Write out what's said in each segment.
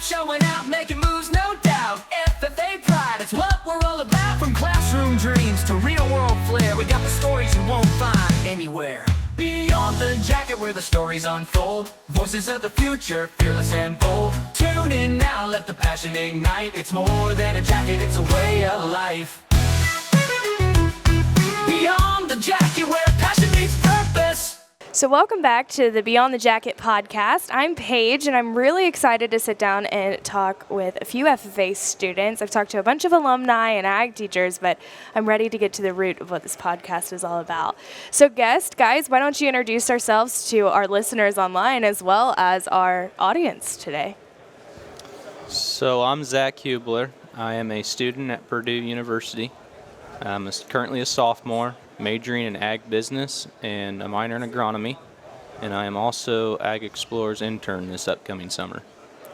showing out, making moves, no doubt. FFA pride, it's what we're all about. From classroom dreams to real world flair, we got the stories you won't find anywhere. Beyond the jacket where the stories unfold, voices of the future, fearless and bold. Tune in now, let the passion ignite. It's more than a jacket, it's a way of life. Beyond the jacket where passion meets purpose. So welcome back to the Beyond the Jacket podcast. I'm Paige, and I'm really excited to sit down and talk with a few FFA students. I've talked to a bunch of alumni and ag teachers, but I'm ready to get to the root of what this podcast is all about. So guys, why don't you introduce ourselves to our listeners online as well as our audience today? So I'm Zach Hubler. I am a student at Purdue University. I'm currently a sophomore, majoring in ag business and a minor in agronomy. And I am also AgXplore's intern this upcoming summer.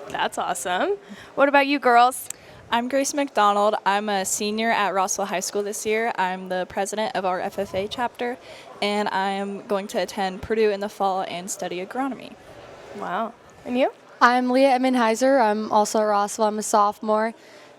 That's awesome. What about you girls? I'm Grace McDonald. I'm a senior at Rossville High School this year. I'm the president of our FFA chapter, and I am going to attend Purdue in the fall and study agronomy. Wow. And you? I'm Leah Emmenheiser. I'm also at Rossville. I'm a sophomore.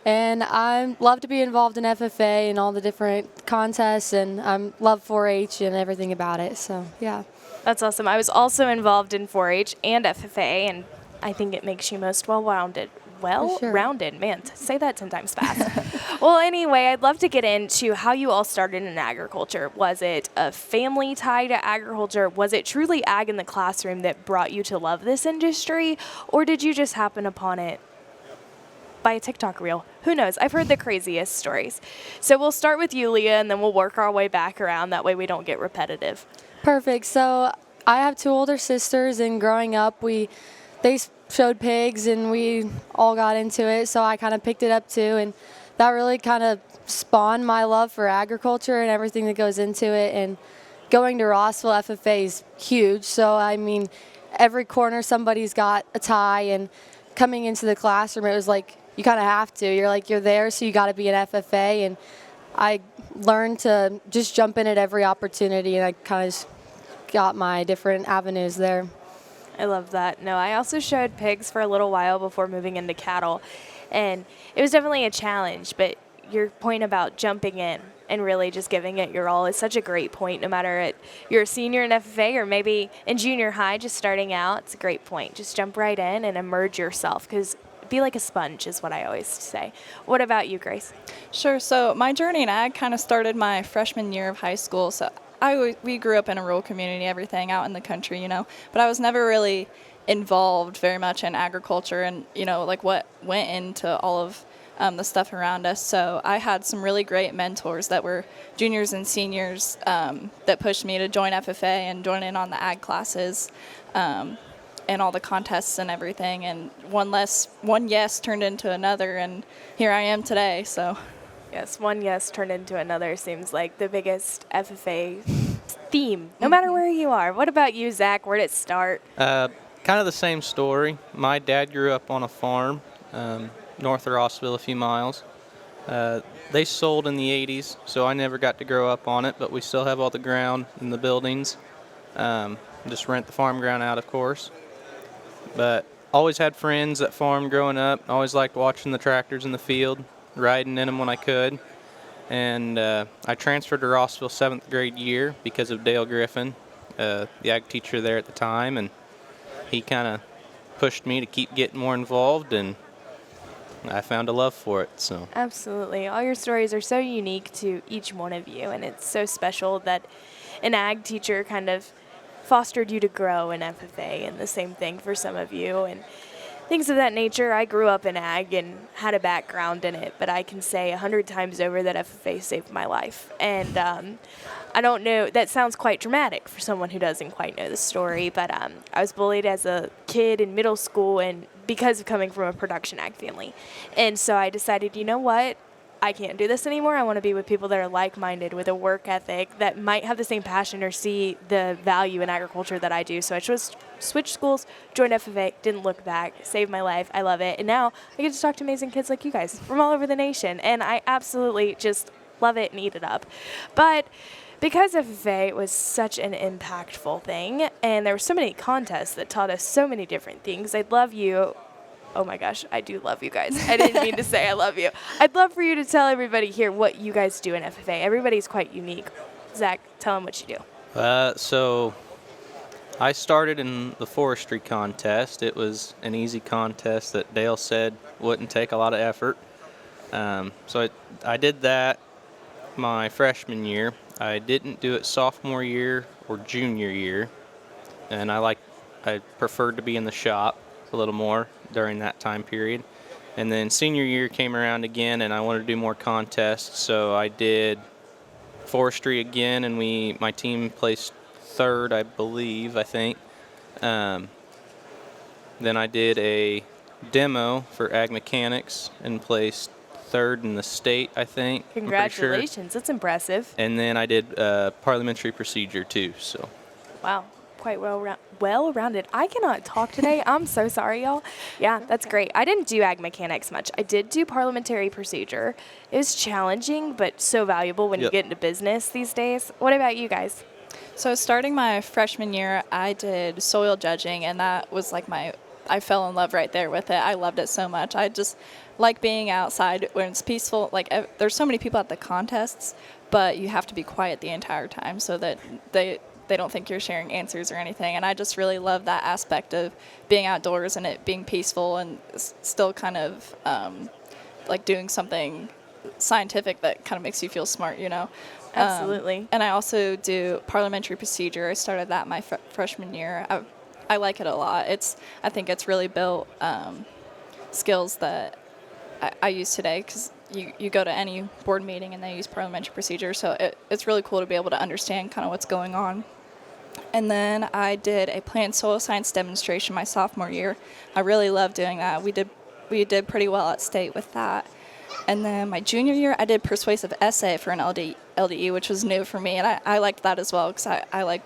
And I love to be involved in FFA and all the different contests, and I love 4-H and everything about it. So, yeah. That's awesome. I was also involved in 4-H and FFA, and I think it makes you most well-rounded. Well-rounded. Sure. Man, say that 10 times fast. Well, anyway, I'd love to get into how you all started in agriculture. Was it a family tie to agriculture? Was it truly ag in the classroom that brought you to love this industry? Or did you just happen upon it by a TikTok reel? Who knows? I've heard the craziest stories. So we'll start with you, Leah, and then we'll work our way back around. That way we don't get repetitive. Perfect. So I have two older sisters, and growing up, they showed pigs, and we all got into it. So I kind of picked it up too, and that really kind of spawned my love for agriculture and everything that goes into it. And going to Rossville FFA is huge. So, I mean, every corner somebody's got a tie, and coming into the classroom, it was like, you kind of have to. You're there, so you got to be an FFA. And I learned to just jump in at every opportunity, and I kind of got my different avenues there. I love that. No, I also showed pigs for a little while before moving into cattle, and it was definitely a challenge, but your point about jumping in and really just giving it your all is such a great point. No matter you're a senior in FFA or maybe in junior high just starting out, it's a great point. Just jump right in and immerse yourself, because be like a sponge is what I always say. What about you, Grace? Sure. So my journey in ag kind of started my freshman year of high school. So we grew up in a rural community, everything out in the country, but I was never really involved very much in agriculture and, like what went into all of the stuff around us. So I had some really great mentors that were juniors and seniors that pushed me to join FFA and join in on the ag classes and all the contests and everything. And one yes turned into another, and here I am today. So, yes, one yes turned into another seems like the biggest FFA theme, no matter where you are. What about you, Zach? Where did it start? Kind of the same story. My dad grew up on a farm north of Rossville, a few miles. They sold in the 80s, so I never got to grow up on it, but we still have all the ground and the buildings. Just rent the farm ground out, of course. But always had friends that farmed growing up. Always liked watching the tractors in the field, riding in them when I could. And I transferred to Rossville 7th grade year because of Dale Griffin, the ag teacher there at the time, and he kind of pushed me to keep getting more involved, and I found a love for it. So Absolutely. All your stories are so unique to each one of you, and it's so special that an ag teacher kind of fostered you to grow in FFA, and the same thing for some of you and things of that nature. I grew up in ag and had a background in it, but I can say 100 times over that FFA saved my life. And I don't know, that sounds quite dramatic for someone who doesn't quite know the story, but I was bullied as a kid in middle school, and because of coming from a production ag family. And so I decided, you know what? I can't do this anymore. I want to be with people that are like-minded, with a work ethic, that might have the same passion or see the value in agriculture that I do. So I just switched schools, joined FFA, didn't look back, saved my life. I love it. And now I get to talk to amazing kids like you guys from all over the nation. And I absolutely just love it and eat it up. But because FFA was such an impactful thing, and there were so many contests that taught us so many different things, I'd love you Oh my gosh, I do love you guys. I didn't mean to say I love you. I'd love for you to tell everybody here what you guys do in FFA. Everybody's quite unique. Zach, tell them what you do. So I started in the forestry contest. It was an easy contest that Dale said wouldn't take a lot of effort. So I did that my freshman year. I didn't do it sophomore year or junior year, and I preferred to be in the shop a little more during that time period. And then senior year came around again, and I wanted to do more contests, so I did forestry again, and my team placed third, I think. Then I did a demo for ag mechanics and placed third in the state, I think. I'm pretty sure. Congratulations. That's impressive. And then I did parliamentary procedure too. So. Wow. Quite well-rounded. I cannot talk today. I'm so sorry, y'all. Yeah, that's great. I didn't do ag mechanics much. I did do parliamentary procedure. It was challenging, but so valuable when you get into business these days. What about you guys? So starting my freshman year, I did soil judging, and that was like I fell in love right there with it. I loved it so much. I just like being outside when it's peaceful. Like there's so many people at the contests, but you have to be quiet the entire time so that they don't think you're sharing answers or anything. And I just really love that aspect of being outdoors and it being peaceful and still kind of like doing something scientific that kind of makes you feel smart, you know? Absolutely. And I also do parliamentary procedure. I started that my freshman year. I like it a lot. I think it's really built skills that I use today because you go to any board meeting and they use parliamentary procedure. So it's really cool to be able to understand kind of what's going on. And then I did a plant soil science demonstration my sophomore year. I really loved doing that. We did pretty well at state with that. And then my junior year, I did persuasive essay for an LDE, which was new for me, and I liked that as well because I like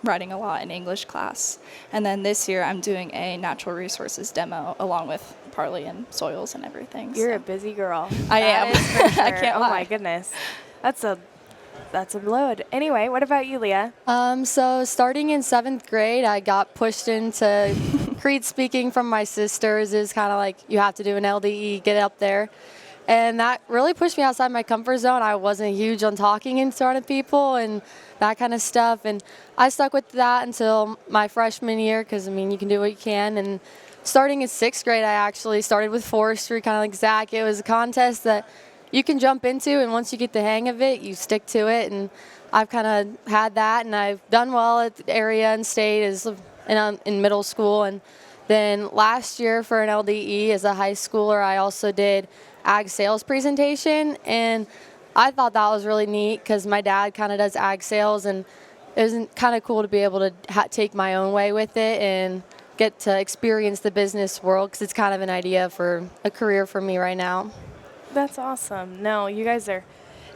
writing a lot in English class. And then this year, I'm doing a natural resources demo along with parley and soils and everything. You're a busy girl. I am. Sure. I can't Oh lie. my goodness, that's a load. Anyway, what about you, Leah? So starting in 7th grade, I got pushed into Creed speaking from my sisters. Is kind of like you have to do an LDE, get up there. And that really pushed me outside my comfort zone. I wasn't huge on talking in front of people and that kind of stuff. And I stuck with that until my freshman year because, I mean, you can do what you can. And starting in 6th grade, I actually started with forestry, kind of like Zach. It was a contest that you can jump into, and once you get the hang of it, you stick to it. And I've kind of had that, and I've done well at the area and state in middle school. And then last year for an LDE as a high schooler, I also did ag sales presentation, and I thought that was really neat because my dad kind of does ag sales, and it was kind of cool to be able to take my own way with it and get to experience the business world because it's kind of an idea for a career for me right now. That's awesome. No, you guys are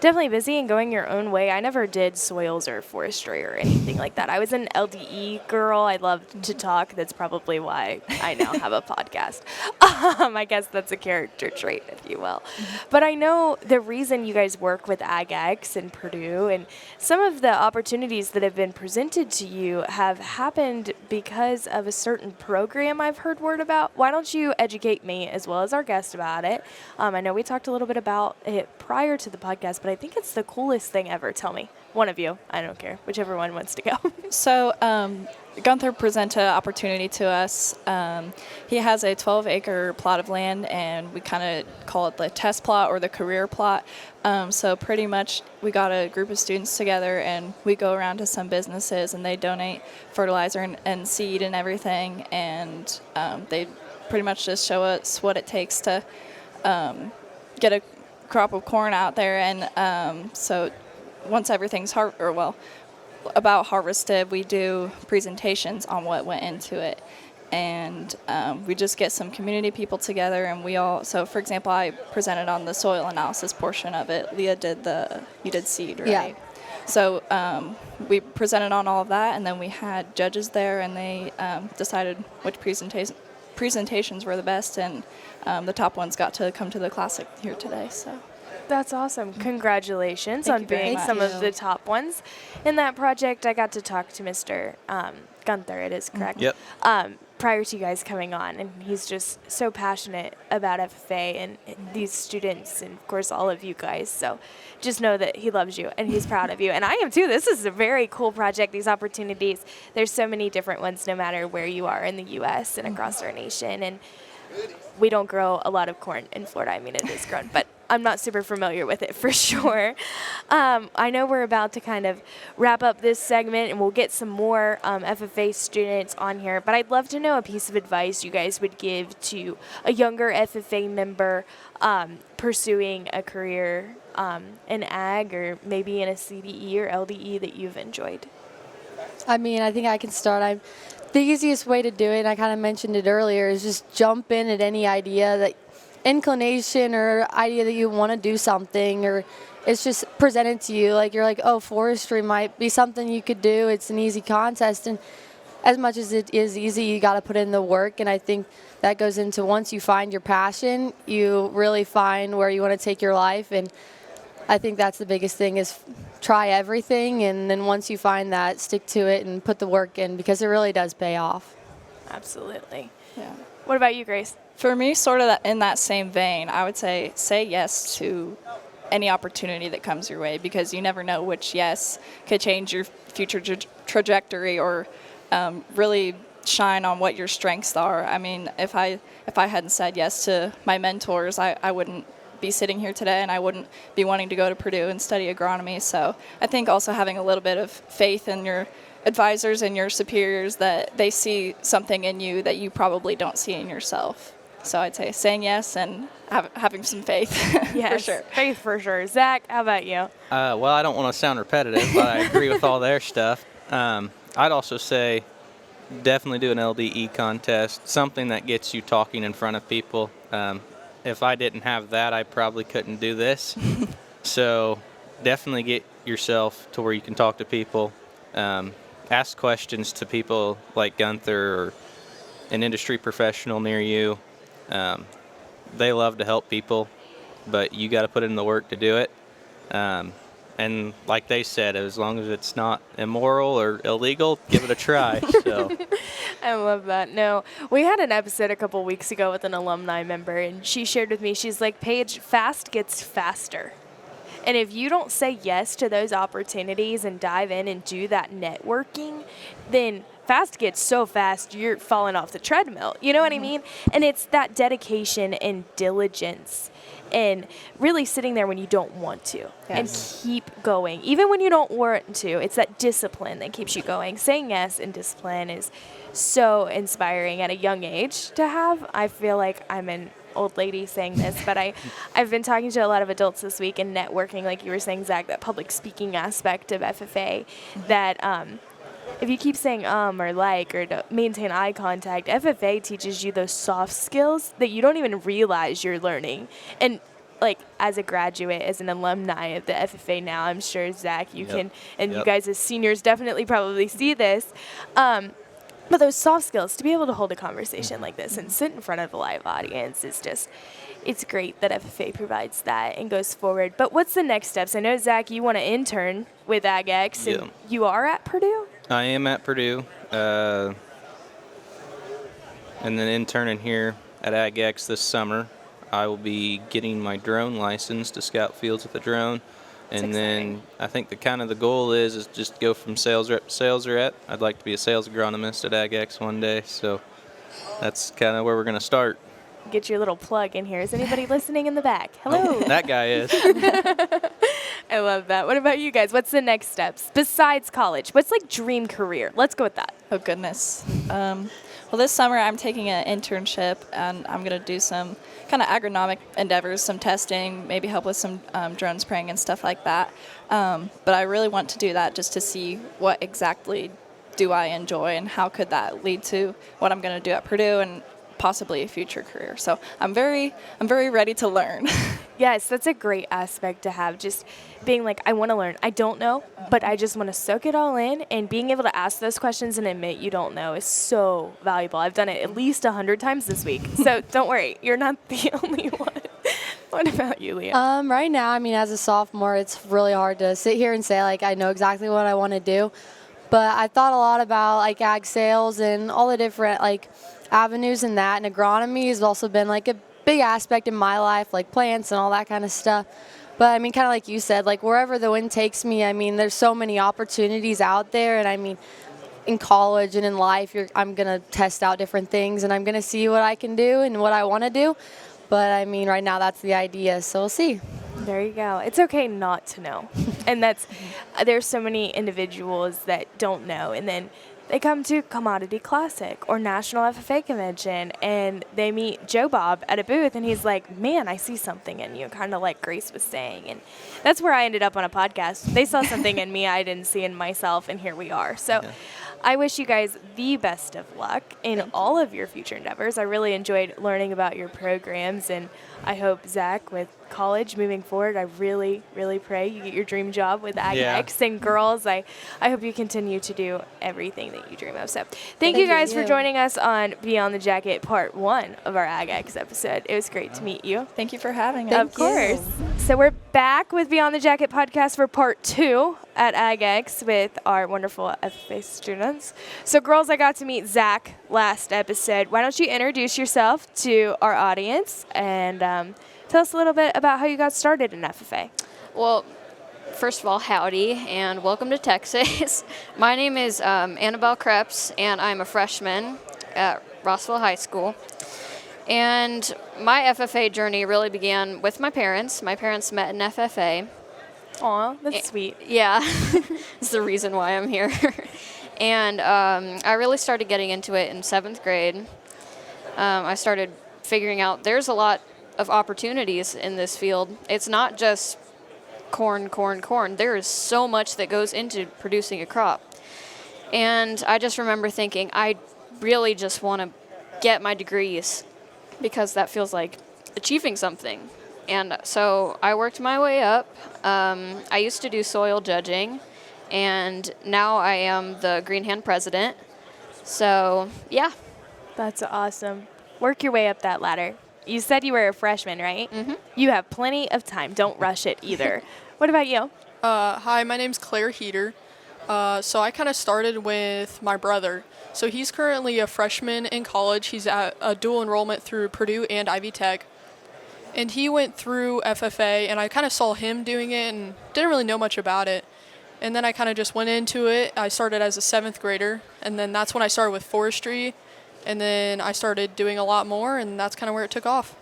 definitely busy and going your own way. I never did soils or forestry or anything like that. I was an LDE girl. I loved to talk. That's probably why I now have a podcast. I guess that's a character trait, if you will. But I know the reason you guys work with AgX and Purdue and some of the opportunities that have been presented to you have happened because of a certain program I've heard word about. Why don't you educate me as well as our guest about it? I know we talked a little bit about it prior to the podcast, but I think it's the coolest thing ever. Tell me. One of you. I don't care. Whichever one wants to go. So Gunther presented an opportunity to us. He has a 12-acre plot of land, and we kind of call it the test plot or the career plot. So pretty much we got a group of students together, and we go around to some businesses, and they donate fertilizer and seed and everything, and they pretty much just show us what it takes to get a crop of corn out there. And so once everything's about harvested, we do presentations on what went into it, and we just get some community people together, and so for example, I presented on the soil analysis portion of it. Leah you did seed, right? Yeah. So we presented on all of that, and then we had judges there, and they decided which presentations were the best, and the top ones got to come to the classic here today. So That's awesome. Congratulations Thank on you very being much. some of the top ones in that project. I got to talk to Mr. Gunther, it is correct. Yep. prior to you guys coming on, and he's just so passionate about FFA and these students and, of course, all of you guys. So just know that he loves you and he's proud of you. And I am too. This is a very cool project, these opportunities. There's so many different ones no matter where you are in the U.S. and across our nation. And we don't grow a lot of corn in Florida. I mean, it is grown, but I'm not super familiar with it for sure. I know we're about to kind of wrap up this segment, and we'll get some more FFA students on here, but I'd love to know a piece of advice you guys would give to a younger FFA member pursuing a career in ag or maybe in a CDE or LDE that you've enjoyed. I mean, I think I can start. The easiest way to do it, and I kind of mentioned it earlier, is just jump in at any idea, that inclination or idea that you want to do something, or it's just presented to you. Like, you're like, oh, forestry might be something you could do. It's an easy contest. And as much as it is easy, you got to put in the work. And I think that goes into, once you find your passion, you really find where you want to take your life. And I think that's the biggest thing, is try everything, and then once you find that, stick to it and put the work in, because it really does pay off. Absolutely. Yeah. What about you, Grace? For me, sort of in that same vein, I would say yes to any opportunity that comes your way, because you never know which yes could change your future trajectory or really shine on what your strengths are. I mean, if I hadn't said yes to my mentors, I wouldn't be sitting here today, and I wouldn't be wanting to go to Purdue and study agronomy. So I think also having a little bit of faith in your advisors and your superiors, that they see something in you that you probably don't see in yourself. So I'd say saying yes and having some faith. Yes, for sure. Faith for sure. Zach, how about you? Well, I don't want to sound repetitive, but I agree with all their stuff. I'd also say definitely do an LDE contest, something that gets you talking in front of people. If I didn't have that, I probably couldn't do this. So definitely get yourself to where you can talk to people. Ask questions to people like Gunther or an industry professional near you. They love to help people, but you got to put in the work to do it. And like they said, as long as it's not immoral or illegal, give it a try. So. I love that. No, we had an episode a couple weeks ago with an alumni member, and she shared with me, she's like, Paige, fast gets faster. And if you don't say yes to those opportunities and dive in and do that networking, then fast gets so fast you're falling off the treadmill. You know what I mean? And it's that dedication and diligence and really sitting there when you don't want to and keep going. Even when you don't want to, it's that discipline that keeps you going. Saying yes and discipline is so inspiring at a young age to have. I feel like I'm an old lady saying this, but I've been talking to a lot of adults this week and networking, like you were saying, Zach, that public speaking aspect of FFA, that if you keep saying or like or to maintain eye contact, FFA teaches you those soft skills that you don't even realize you're learning. And like as a graduate, as an alumni of the FFA now, I'm sure, Zach, you can, and you guys as seniors definitely probably see this. But those soft skills, to be able to hold a conversation like this and sit in front of a live audience is just, it's great that FFA provides that and goes forward. But what's the next steps? I know, Zach, you want to intern with AgX, and you are at Purdue? I am at Purdue, and then interning here at AgX this summer. I will be getting my drone license to scout fields with a drone. And then I think the goal is just go from sales rep to sales rep. I'd like to be a sales agronomist at AgX one day, so that's kind of where we're going to start. Get your little plug in here. Is anybody listening in the back? Hello. Oh, that guy is. I love that. What about you guys? What's the next steps besides college? What's like dream career? Let's go with that. Oh, goodness. Well, this summer I'm taking an internship, and I'm going to do some kind of agronomic endeavors, some testing, maybe help with some drone spraying and stuff like that. But I really want to do that just to see what exactly do I enjoy and how could that lead to what I'm going to do at Purdue and possibly a future career. So I'm very ready to learn. Yes, that's a great aspect to have. Just being like, I want to learn. I don't know, but I just want to soak it all in. And being able to ask those questions and admit you don't know is so valuable. I've done it at least 100 times this week. So don't worry, you're not the only one. What about you, Leah? Right now, I mean, as a sophomore, it's really hard to sit here and say, like, I know exactly what I want to do. But I thought a lot about like ag sales and all the different like avenues in that. And agronomy has also been like a big aspect in my life, like plants and all that kind of stuff. But I mean, kind of like you said, like wherever the wind takes me, I mean, there's so many opportunities out there. And I mean, in college and in life, I'm going to test out different things and I'm going to see what I can do and what I want to do. But I mean, right now that's the idea, so we'll see. There you go. It's okay not to know. And there's so many individuals that don't know. And then they come to Commodity Classic or National FFA Convention and they meet Joe Bob at a booth and he's like, man, I see something in you, kind of like Grace was saying. And that's where I ended up on a podcast. They saw something in me I didn't see in myself, and here we are. So I wish you guys the best of luck in all of your future endeavors. I really enjoyed learning about your programs, and I hope, Zach, with college moving forward, I really, really pray you get your dream job with AgX. And girls, I hope you continue to do everything that you dream of. So thank you guys for joining us on Beyond the Jacket Part 1 of our AgX episode. It was great to meet you. Thank you for having us. Of course. So we're back with Beyond the Jacket podcast for Part 2 at AgX with our wonderful FFA students. So girls, I got to meet Zach last episode. Why don't you introduce yourself to our audience and tell us a little bit about how you got started in FFA. Well, first of all, howdy, and welcome to Texas. My name is Annabelle Krebs, and I'm a freshman at Rossville High School. And my FFA journey really began with my parents. My parents met in FFA. Aw, that's sweet. Yeah, it's the reason why I'm here. And I really started getting into it in 7th grade. I started figuring out there's a lot of opportunities in this field. It's not just corn. There is so much that goes into producing a crop. And I just remember thinking, I really just want to get my degrees because that feels like achieving something. And so I worked my way up. I used to do soil judging, and now I am the Green Hand president. So, yeah. That's awesome. Work your way up that ladder. You said you were a freshman, right? Mm-hmm. You have plenty of time. Don't rush it either. What about you? Hi, my name's Claire Heater. So I kind of started with my brother. So he's currently a freshman in college. He's at a dual enrollment through Purdue and Ivy Tech. And he went through FFA, and I kind of saw him doing it and didn't really know much about it. And then I kind of just went into it. I started as a 7th grader, and then that's when I started with forestry. And then I started doing a lot more, and that's kind of where it took off.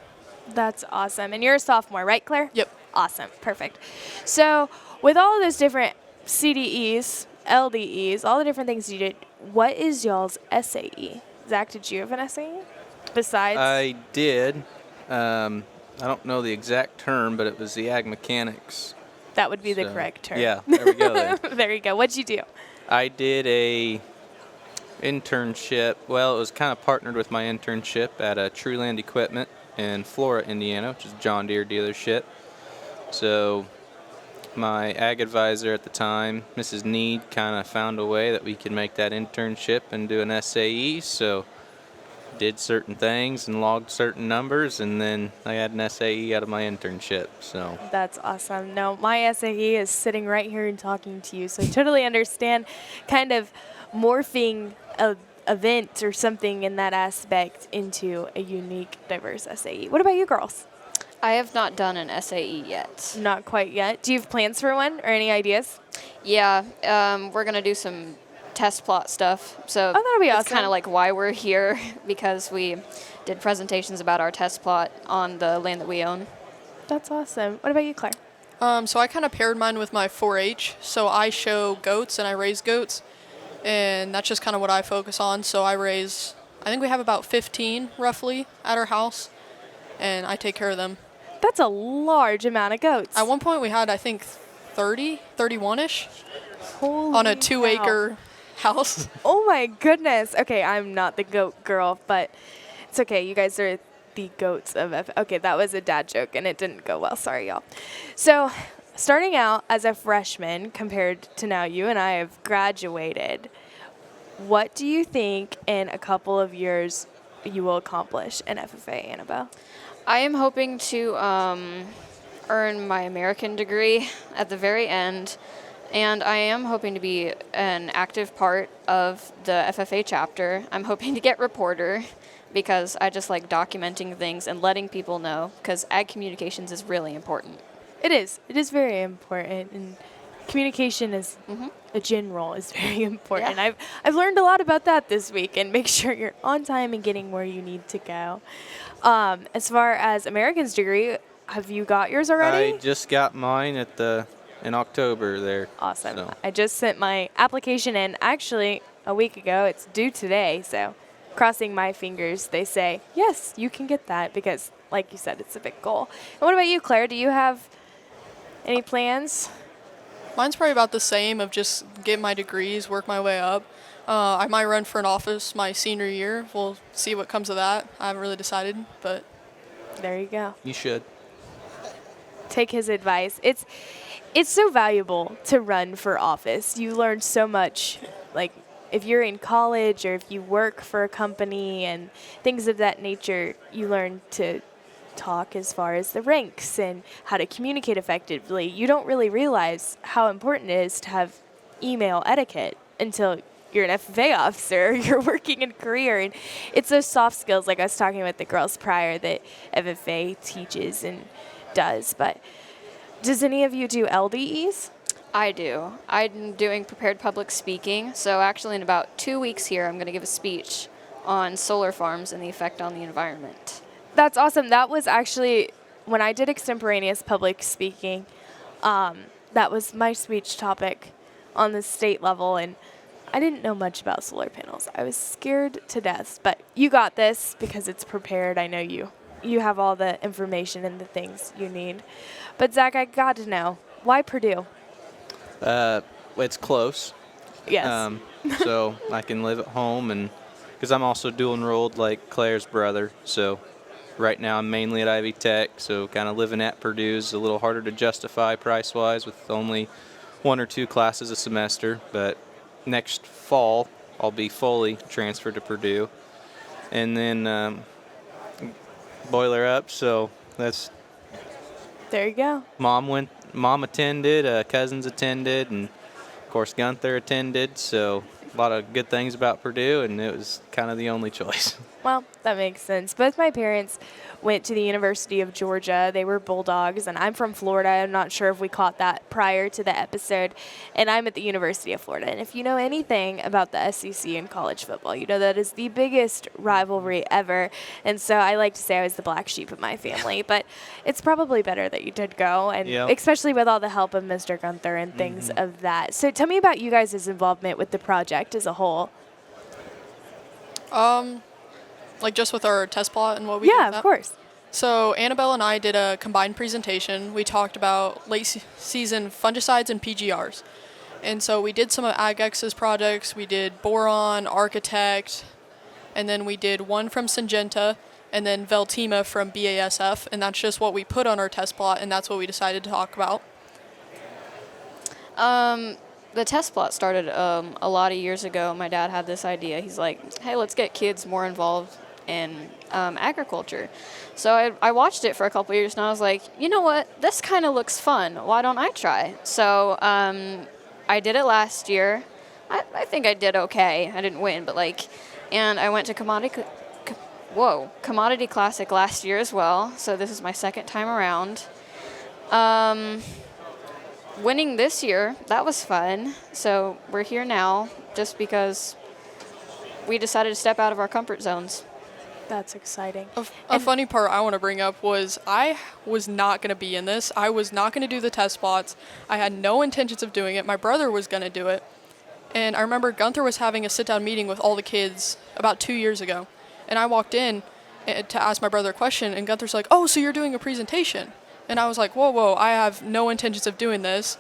That's awesome. And you're a sophomore, right, Claire? Yep. Awesome. Perfect. So with all of those different CDEs, LDEs, all the different things you did, what is y'all's SAE? Zach, did you have an SAE besides? I did. I don't know the exact term, but it was the ag mechanics. That would be the correct term. Yeah, there we go. There you go. What'd you do? I did a internship. Well, it was kind of partnered with my internship at a Trueland Equipment in Flora, Indiana, which is a John Deere dealership. So my ag advisor at the time, Mrs. Need, kind of found a way that we could make that internship and do an SAE. So did certain things and logged certain numbers, and then I had an SAE out of my internship. So that's awesome. No, my SAE is sitting right here and talking to you, so I totally understand kind of morphing a event or something in that aspect into a unique, diverse SAE. What about you girls? I have not done an SAE yet. Not quite yet. Do you have plans for one or any ideas? Yeah, we're going to do some test plot stuff. So that'll be awesome. It's kind of like why we're here, because we did presentations about our test plot on the land that we own. That's awesome. What about you, Claire? So I kind of paired mine with my 4-H. So I show goats and I raise goats. And that's just kind of what I focus on. So I think we have about 15 roughly at our house. And I take care of them. That's a large amount of goats. At one point we had, I think, 31-ish Holy on a 2-acre house. Oh my goodness. Okay, I'm not the goat girl, but it's okay. You guys are the goats of Okay, that was a dad joke and it didn't go well. Sorry, y'all. So starting out as a freshman compared to now you and I have graduated, what do you think in a couple of years you will accomplish in FFA, Annabelle? I am hoping to earn my American degree at the very end, And I am hoping to be an active part of the FFA chapter. I'm hoping to get reporter because I just like documenting things and letting people know because ag communications is really important. It is. It is very important, and communication is a general is very important. Yeah. I've learned a lot about that this week, and make sure you're on time and getting where you need to go. As far as American's degree, have you got yours already? I just got mine in October there. Awesome. So. I just sent my application in actually a week ago. It's due today, so crossing my fingers, they say, yes, you can get that because, like you said, it's a big goal. And what about you, Claire? Do you have any plans? Mine's probably about the same of just get my degrees, work my way up. I might run for an office my senior year. We'll see what comes of that. I haven't really decided, but There you go. You should. Take his advice. It's so valuable to run for office. You learn so much, like if you're in college or if you work for a company and things of that nature, you learn to talk as far as the ranks and how to communicate effectively. You don't really realize how important it is to have email etiquette until you're an FFA officer, you're working in a career. And it's those soft skills, like I was talking with the girls prior, that FFA teaches and does. But does any of you do LDEs? I do. I'm doing prepared public speaking. So actually in about 2 weeks here, I'm going to give a speech on solar farms and the effect on the environment. That's awesome. That was actually, when I did extemporaneous public speaking, that was my speech topic on the state level. And I didn't know much about solar panels. I was scared to death. But you got this because it's prepared. I know you. You have all the information and the things you need. But Zach, I got to know, why Purdue? It's close. Yes. So I can live at home, and because I'm also dual enrolled like Claire's brother. So right now I'm mainly at Ivy Tech, so kind of living at Purdue is a little harder to justify price-wise with only 1 or 2 classes a semester. But next fall I'll be fully transferred to Purdue, and then boiler up. So that's. There you go. Mom attended, cousins attended, and of course Gunther attended. So a lot of good things about Purdue, and it was kind of the only choice. Well, that makes sense. Both my parents went to the University of Georgia. They were Bulldogs, and I'm from Florida. I'm not sure if we caught that prior to the episode. And I'm at the University of Florida. And if you know anything about the SEC in college football, you know that is the biggest rivalry ever. And so I like to say I was the black sheep of my family. But it's probably better that you did go, and Yep. especially with all the help of Mr. Gunther and things of that. So tell me about you guys' involvement with the project as a whole. like just with our test plot and what we did Yeah, with of that. course. So Annabelle and I did a combined presentation. We talked about late season fungicides and PGRs. And so we did some of AgX's projects. We did Boron, Architect, and then we did one from Syngenta, and then Veltima from BASF. And that's just what we put on our test plot, and that's what we decided to talk about. The test plot started a lot of years ago. My dad had this idea. He's like, hey, let's get kids more involved in agriculture. So I watched it for a couple years, and I was like, you know what? This kind of looks fun. Why don't I try? So I did it last year. I think I did okay. I didn't win, but and I went to Commodity Classic last year as well. So this is my second time around. Winning this year, that was fun. So we're here now just because we decided to step out of our comfort zones. That's exciting. A funny part I want to bring up was I was not going to be in this. I was not going to do the test plots. I had no intentions of doing it. My brother was going to do it. And I remember Gunther was having a sit-down meeting with all the kids about 2 years ago. And I walked in to ask my brother a question, and Gunther's like, oh, so you're doing a presentation? And I was like, whoa, I have no intentions of doing this.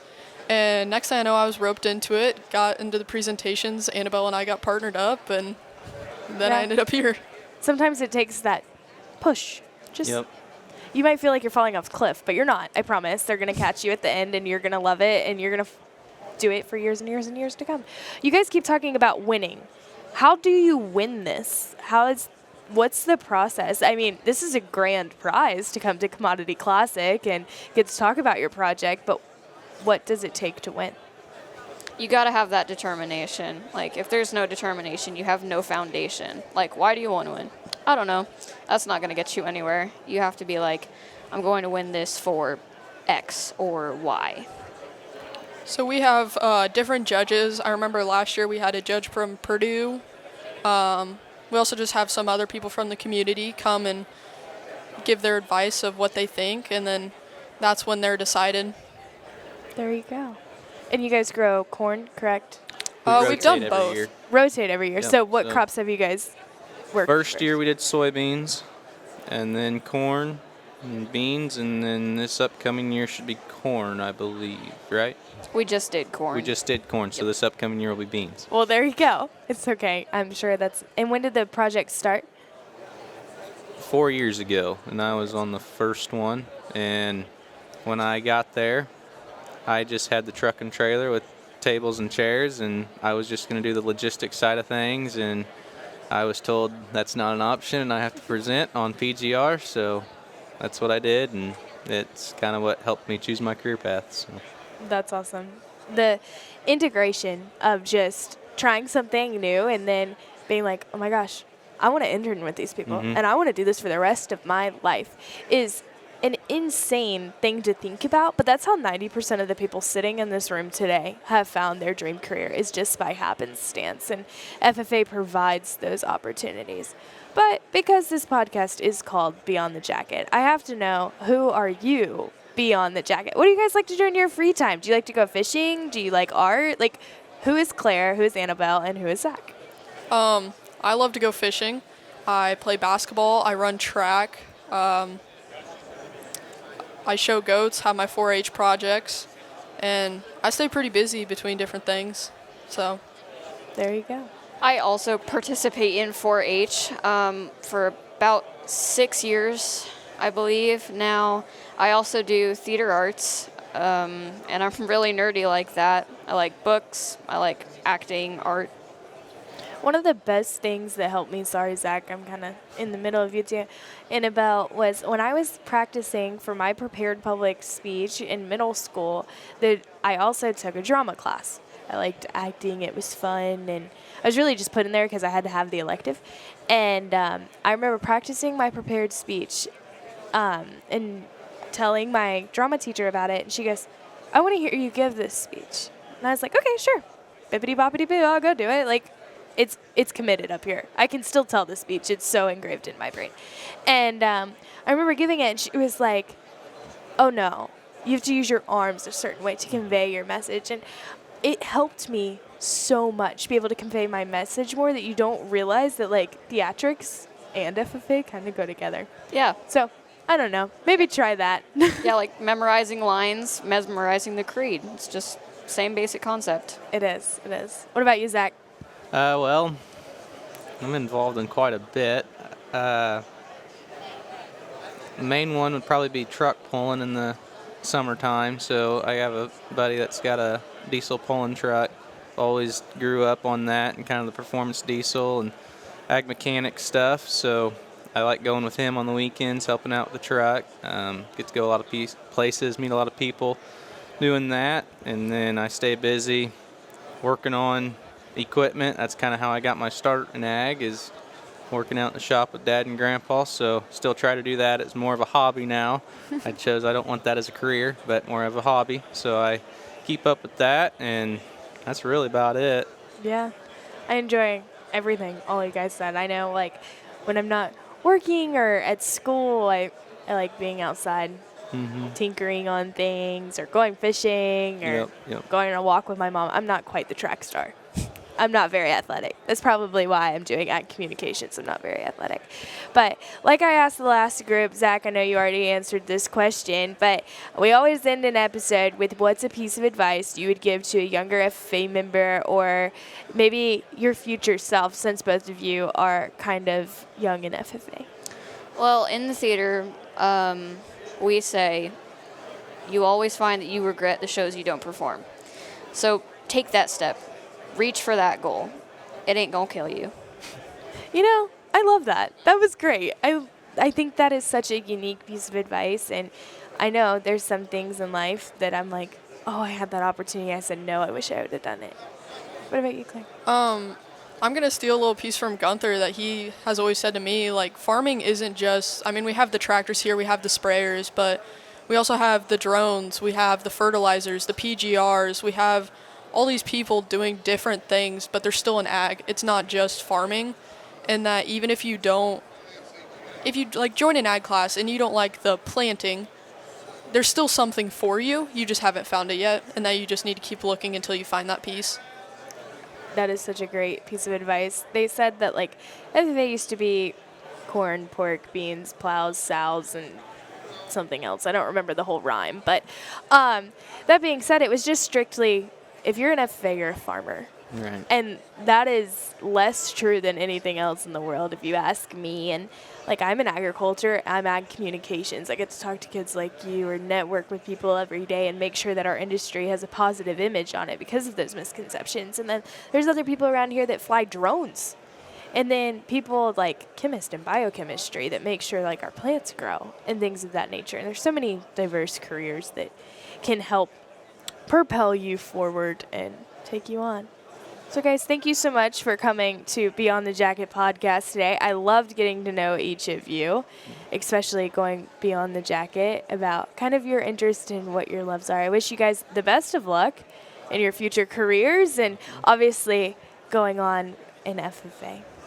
And next thing I know, I was roped into it, got into the presentations. Annabelle and I got partnered up, and then I ended up here. Sometimes it takes that push. Yep. You might feel like you're falling off a cliff, but you're not. I promise. They're going to catch you at the end, and you're going to love it, and you're going to do it for years and years and years to come. You guys keep talking about winning. How do you win this? What's the process? I mean, this is a grand prize to come to Commodity Classic and get to talk about your project, but what does it take to win? You got to have that determination. Like, if there's no determination, you have no foundation. Like, why do you want to win? I don't know. That's not going to get you anywhere. You have to be like, I'm going to win this for X or Y. So we have different judges. I remember last year we had a judge from Purdue. We also just have some other people from the community come and give their advice of what they think, and then that's when they're decided. There you go. And you guys grow corn, correct? We've done Rotate every both. year. Rotate every year. Yep, So what so- crops have you guys worked First year we did soybeans, and then corn and beans, and then this upcoming year should be corn, I believe, right? We just did corn. We just did corn, so this upcoming year will be beans. Well, there you go. It's okay. I'm sure that's. And when did the project start? 4 years ago, and I was on the first one. And when I got there, I just had the truck and trailer with tables and chairs, and I was just going to do the logistics side of things. And I was told that's not an option, and I have to present on PGR. So that's what I did, and it's kind of what helped me choose my career path. So. That's awesome. The integration of just trying something new and then being like, oh my gosh, I want to intern with these people and I want to do this for the rest of my life is an insane thing to think about. But that's how 90% of the people sitting in this room today have found their dream career, is just by happenstance. And FFA provides those opportunities. But because this podcast is called Beyond the Jacket, I have to know, who are you beyond the jacket? What do you guys like to do in your free time? Do you like to go fishing? Do you like art? Like, who is Claire, who is Annabelle, and who is Zach? I love to go fishing. I play basketball. I run track. I show goats, have my 4-H projects, and I stay pretty busy between different things. So There you go. I also participate in 4-H for about 6 years, I believe now. I also do theater arts, and I'm really nerdy like that. I like books, I like acting, art. One of the best things that helped me, sorry, Zach, I'm kind of in the middle of you two, Annabelle, was when I was practicing for my prepared public speech in middle school, that I also took a drama class. I liked acting. It was fun, and I was really just put in there because I had to have the elective. And I remember practicing my prepared speech and telling my drama teacher about it, and she goes, I want to hear you give this speech. And I was like, okay, sure. Bippity boppity boo, I'll go do it. Like, it's committed up here. I can still tell the speech. It's so engraved in my brain. And I remember giving it, and she was like, oh no, you have to use your arms a certain way to convey your message. And it helped me so much be able to convey my message more, that you don't realize that, like, theatrics and FFA kind of go together. Yeah. So, I don't know. Maybe try that. Yeah, like memorizing lines, mesmerizing the creed. It's just same basic concept. It is. It is. What about you, Zach? Well, I'm involved in quite a bit. The main one would probably be truck pulling in the summertime. So I have a buddy that's got a diesel pulling truck. Always grew up on that and kind of the performance diesel and ag mechanic stuff. So I like going with him on the weekends, helping out with the truck. Get to go a lot of places, meet a lot of people doing that. And then I stay busy working on equipment. That's kind of how I got my start in ag, is working out in the shop with Dad and Grandpa. So still try to do that. It's more of a hobby now. I don't want that as a career, but more of a hobby. So I keep up with that, and that's really about it. Yeah. I enjoy everything all you guys said. I know, like, when I'm not working or at school, I like being outside, tinkering on things, or going fishing, or going on a walk with my mom. I'm not quite the track star. I'm not very athletic. That's probably why I'm doing ag communications. I'm not very athletic. But like I asked the last group, Zach, I know you already answered this question, but we always end an episode with, what's a piece of advice you would give to a younger FFA member, or maybe your future self, since both of you are kind of young in FFA? Well, in the theater, we say you always find that you regret the shows you don't perform. So take that step. Reach for that goal. It ain't gonna kill you. You know, I love that. That was great. I think that is such a unique piece of advice, and I know there's some things in life that I'm like, oh, I had that opportunity. I said no. I wish I would have done it. What about you, Claire? I'm going to steal a little piece from Gunther that he has always said to me. Like, farming isn't just, I mean, we have the tractors here, we have the sprayers, but we also have the drones, we have the fertilizers, the PGRs, we have all these people doing different things, but they're still in ag. It's not just farming. And that even if you like join an ag class and you don't like the planting, there's still something for you. You just haven't found it yet, and that you just need to keep looking until you find that piece. That is such a great piece of advice. They said that, like, FFA used to be corn, pork, beans, plows, sows, and something else. I don't remember the whole rhyme. But that being said, it was just strictly, if you're an FFA, you're a farmer. Right. And that is less true than anything else in the world, if you ask me. And, like, I'm in agriculture, I'm ag communications. I get to talk to kids like you or network with people every day and make sure that our industry has a positive image on it because of those misconceptions. And then there's other people around here that fly drones. And then people like chemists and biochemistry that make sure, like, our plants grow and things of that nature. And there's so many diverse careers that can help propel you forward and take you on. So, guys, thank you so much for coming to Beyond the Jacket podcast today. I loved getting to know each of you, especially going beyond the jacket, about kind of your interest in what your loves are. I wish you guys the best of luck in your future careers and obviously going on in FFA.